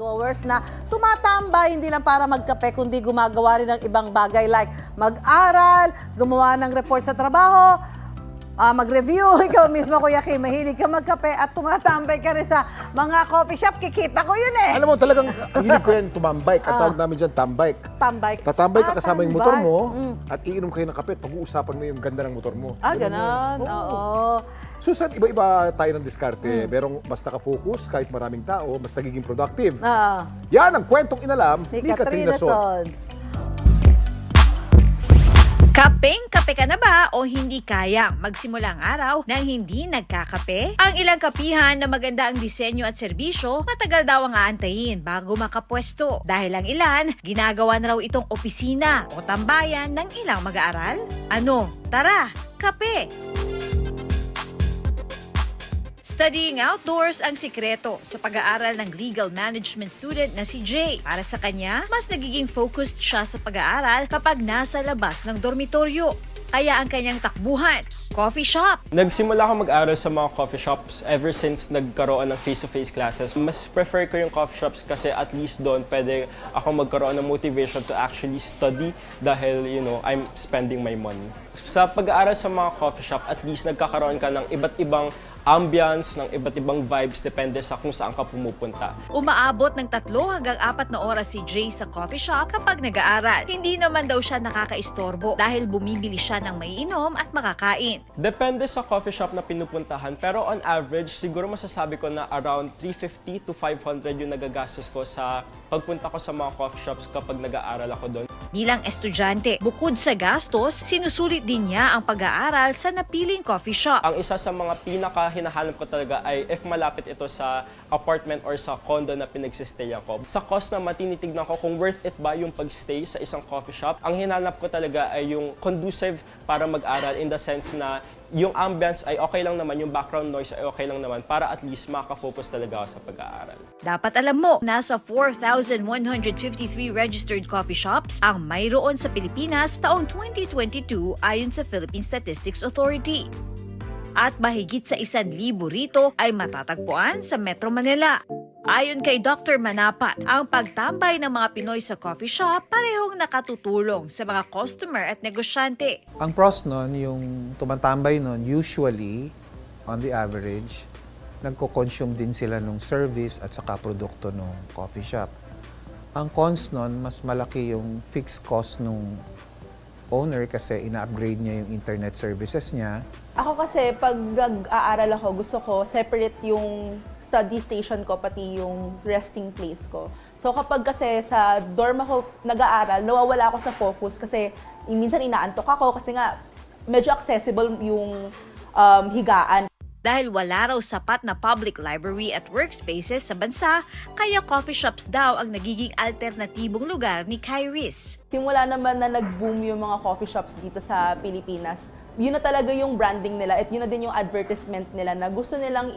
college-goers na tumatambay hindi lang para magkape kundi gumagawa rin ng ibang bagay like mag-aral, gumawa ng report sa trabaho, mag-review. Ikaw mismo, Kuya Kim, mahilig ka magkape at tumatambay ka rin sa mga coffee shop. Kikita ko yun eh. Alam mo, talagang hilig ko yan tumambike. At tawag namin dyan, tambike. Tambay. Tatambay ka kasama yung motor mo Mm. at iinom kayo ng kape at pag-uusapan mo yung ganda ng motor mo. Ganon. yun. Oo. Susan, iba-iba tayo ng diskarte. Merong mas naka-focus, kahit maraming tao, mas nagiging productive. Yan ang kwentong inalam ni Katrina Son. Kapeng-kape ka na ba o hindi kayang magsimula ang araw nang hindi nagkakape? Ang ilang kapihan na maganda ang disenyo at serbisyo, matagal daw ang aantayin bago makapwesto. Dahil ang ilan, ginagawa na raw itong opisina o tambayan ng ilang mag-aaral. Ano? Tara, kape! Studying outdoors ang sikreto sa pag-aaral ng legal management student na si Jay. Para sa kanya, mas nagiging focused siya sa pag-aaral kapag nasa labas ng dormitoryo. Kaya ang kanyang takbuhan, coffee shop. Nagsimula ako mag-aral sa mga coffee shops ever since nagkaroon ng face-to-face classes. Mas prefer ko yung coffee shops kasi at least doon pwede ako magkaroon ng motivation to actually study dahil, I'm spending my money. Sa pag-aaral sa mga coffee shop, at least nagkakaroon ka ng iba't ibang ambience, ng iba't ibang vibes, depende sa kung saan ka pumupunta. Umaabot ng 3 hanggang 4 na oras si Jay sa coffee shop kapag nag-aaral. Hindi naman daw siya nakakaistorbo dahil bumibili siya ng maiinom at makakain. Depende sa coffee shop na pinupuntahan, pero on average, siguro masasabi ko na around 350 to 500 yung nagagastos ko sa pagpunta ko sa mga coffee shops kapag nag-aaral ako doon. Bilang estudyante, bukod sa gastos, sinusulit din niya ang pag-aaral sa napiling coffee shop. Ang isa sa mga pinaka-hinahanap ko talaga ay if malapit ito sa apartment or sa condo na pinagsistayan ko. Sa cost naman, tinitignan ko kung worth it ba yung pag-stay sa isang coffee shop. Ang hinanap ko talaga ay yung conducive para mag-aral in the sense na yung ambience ay okay lang naman, yung background noise ay okay lang naman para at least makaka-focus talaga ako sa pag-aaral. Dapat alam mo, nasa 4,153 registered coffee shops ang mayroon sa Pilipinas taong 2022 ayon sa Philippine Statistics Authority. At mahigit sa 1,000 rito ay matatagpuan sa Metro Manila. Ayon kay Dr. Manapat, ang pagtambay ng mga Pinoy sa coffee shop parehong nakatutulong sa mga customer at negosyante. Ang pros nun, yung tumatambay nun, usually, on the average, nagko-consume din sila ng service at saka produkto ng coffee shop. Ang cons nun, mas malaki yung fixed cost nung owner kasi ina-upgrade niya yung internet services niya. Ako kasi, pag nag-aaral ako, gusto ko separate yung study station ko, pati yung resting place ko. So kapag kasi sa dorm ako nag-aaral, nawawala ako sa focus kasi minsan inaantok ako kasi nga medyo accessible yung higaan. Dahil wala raw sapat na public library at workspaces sa bansa, kaya coffee shops daw ang nagiging alternatibong lugar ni Kairis. Simula naman na nag-boom yung mga coffee shops dito sa Pilipinas, yun na talaga yung branding nila at yun na din yung advertisement nila na gusto nilang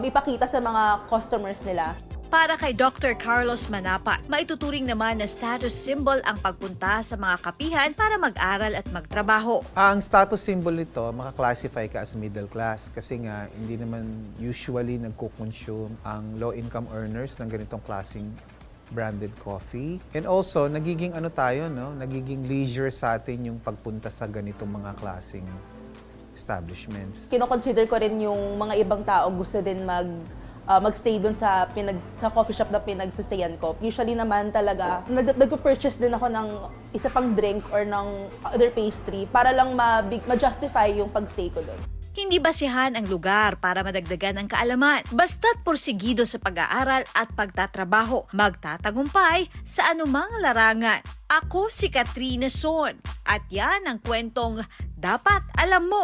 ipakita sa mga customers nila. Para kay Dr. Carlos Manapat, maituturing naman na status symbol ang pagpunta sa mga kapihan para mag-aral at magtrabaho. Ang status symbol nito, makaklasify ka as middle class kasi nga hindi naman usually nagko-consume ang low-income earners ng ganitong klaseng branded coffee. And also, nagiging nagiging leisure sa atin yung pagpunta sa ganitong mga klaseng establishments. Kino-consider ko rin yung mga ibang tao gusto din magstay doon sa coffee shop na pinagsustayan ko. Usually naman talaga, nag-purchase din ako ng isa pang drink or ng other pastry para lang ma-justify yung pagstay ko doon. Hindi basihan ang lugar para madagdagan ang kaalaman. Basta't porsigido sa pag-aaral at pagtatrabaho, magtatagumpay sa anumang larangan. Ako si Katrina Son at yan ang kwentong dapat alam mo.